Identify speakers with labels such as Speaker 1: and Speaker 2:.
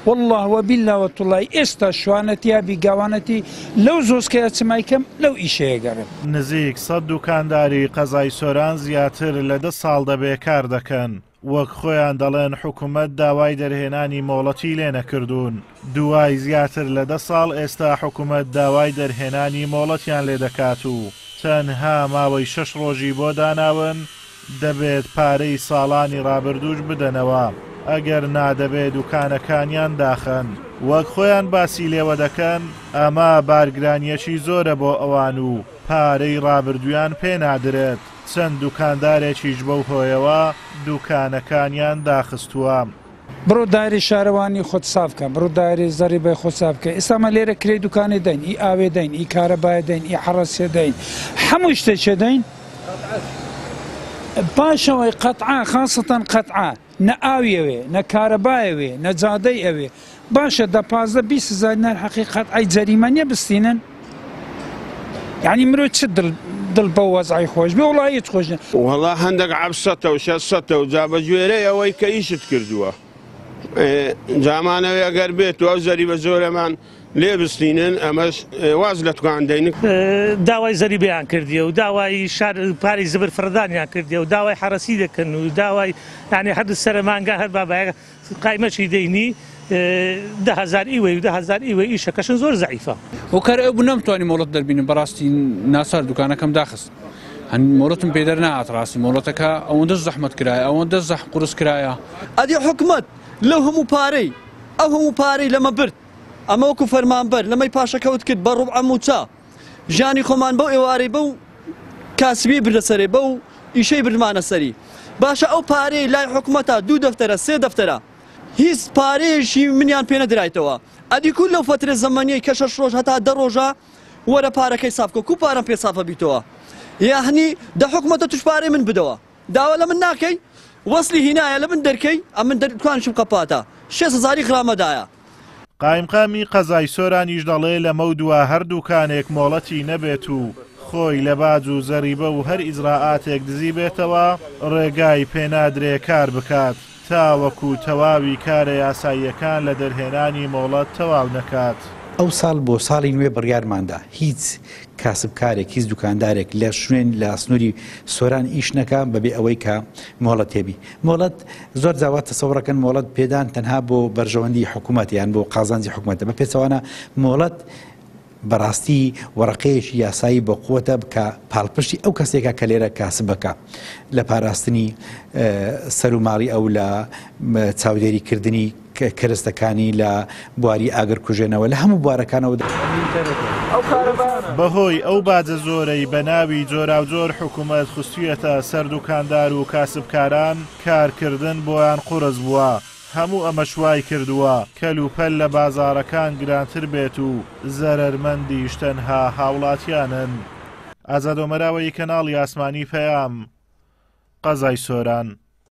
Speaker 1: والله وبالله وتڵای ئێستا شوانەتیا بیگاوانەتی لەو زۆسکەیە چمایکەم لەو ئیشەیە گەڕم.
Speaker 2: نزیک 100 دوکانداری قەزای سۆران زیاتر لە 10 ساڵ دەبێکار دەکەن. وەک خۆیان دەڵێن حکوومەت داوای دەرهێنانی مۆڵەتی لێ نەکردوون. دوای زیاتر لە 10 ساڵ ئێستا حکوومەت داوای دەرهێنانی مۆڵەتیان لێ دەکات و تەنها ماوەی 6 ڕۆژی بۆ داناون دەبێت پارەی ساڵانی ڕابردووش بدەنەوە. ئەگەر نادەبێت دوکانەکانیان داخەن وەک خۆیان باسی لێوە دەکەن ئەمە بارگرانیەکی زۆرە بۆ ئەوان و پارەی ڕابردویان پێ نادرێت. چەند دوکاندارێکیش بەو هۆیەوە دوکانەکانیان داخستووە.
Speaker 1: بڕۆ دایری شارەوانی خۆت سافکە، بڕۆ دایری زەریبای خۆ سافکە. ئێستامە لێرە کرێ دوکانێ دەین، ئی ئاوێ دەین، ئی کارەبایە دەین، ئی حەڕەسێ دەین، هەموو شتێکێ دەین. پاشەوەی قەتعا خاستەن قەتعا نە ئاویەوێ نە کارەبایەوێ نە جادەی ئەوێ باشە دە 15-20 هزار دینار حەقیقەت ئەی جەریمانیە بستینن. یعنی مرۆ چ دڵ بە وەزعی خۆش بێ وڵی هیچ خۆش نە.
Speaker 3: وەڵا هەندێک عەبسەتە و شەسەتە و جا بە گوێرەی ئەوەی کە ئیشت کردووە. جامانەوەی ئەگەر بێت و ئەو زەریبە زۆرەمان لێ بستینن ئەمەش واز لە توان دەین.
Speaker 4: داوای زەریبیان کردیە و داوای شار پاری زبر فڕدانیان کردیە و داوای حەرەسی دەکەن و داوای یعنی هەر سەرمانگە هەر بابایە قایمەشی دەینی 10,000 ئیوەی و 10,000 ئیوەی ئیشەکەشن زۆر زەعیفە.
Speaker 5: وەکار ئەو بوو نەمتوانی مۆڵەت دەربینم بەڕاستی ناسار دوکانەکەم داخست. هەند مۆڵەتم پێدەر نهات ڕاستی مۆڵەتەکە ئەوەندە زەحمەت کرایە ئەوەندە زەحم قورس کرایە.
Speaker 6: ئەدی حکومەت لەو هەموو پارەی ئەو هەموو پارەی لەمە برد ئەمە وەکو فەرمانبەر لەمەی پاشەکەوت کرد بە ڕوبع موچا ژیانی خۆمان بەو ئێوارەی بەو کاسبی بردەسەرێ بەو ئیشەی بردمانە سەری. باشە ئەو پارەی لای حکومەتە 2 دەفتەرە 3 دەفتەرە هیچ پارەیەشی منیان پێ نەدرایتەوە. ئەدی کول لەو فترە زەمانیەی کە 6 ڕۆژ هەتا 10 ڕۆژە وەرە پارەکەی سافکە کو پارەم پێ سافە بیتەوە. یعنی دە حکومەتە توش پارەی من بدەوە داوا لە من ناکەی وەسلی هینایە لە من دەرکەی ئەمن دەرکوانشم قەپاتە 6,000 غرامەدایە.
Speaker 2: قایمقامی قەزای سۆرانیش دەڵێ لە مەودووە هەر دوکانێک مۆڵەتی نەبێت و خۆی لە باج و زەریبە و هەر ئیزراعاتێک دزی بێتەوە ڕێگای پێنادرێ کار بکات تاوەکو تەواوی کارە یاساییەکان لە دەرهێنانی مۆڵەت تەواو نەکات.
Speaker 7: ئەو ساڵ بۆ ساڵی نوێ بڕیارماندا هیچ کاسبکارێک هیچ دوکاندارێک لە شوێن لە ئاسنووری سۆران ئیش نەکا بەبێ ئەوەی کە مۆڵەت هێبی. مۆڵەت زۆر جاوات تەسەوڕەکەن مۆڵەت پێدان تەنها بۆ بەرژەوەندی حکوومەت یان بۆ قازانجی حکوومەتە بە پێچەوانە مۆڵەت بەڕاستی وەڕقەیەکی یاسایی بە قووەتە بکە پاڵپشتی ئەو کەسێکە کە لێرە کاسب بکە لە پاراستنی سەر و ماڵی ئەو لە چاودێریکردنی کەرستەکانی لە بواری ئاگر کوژێنەوە لە هەموو بوارەکانەوە.
Speaker 2: بەهۆی ئەو باجە زۆرەی بە ناوی جۆرا و جۆر حکوومەت خستوویەتە سەر دوکاندار و کاسبکاران کارکردن بۆیان قورس بووە. هەموو ئەمە شوای کردووە کەلوپەل لە بازارەکان گرانتر بێت و زەرەرمەندیش تەنها هاوڵاتیانن. ئازاد ئۆمەراوەی کەناڵی ئاسمانی پەیام قەزای سۆران.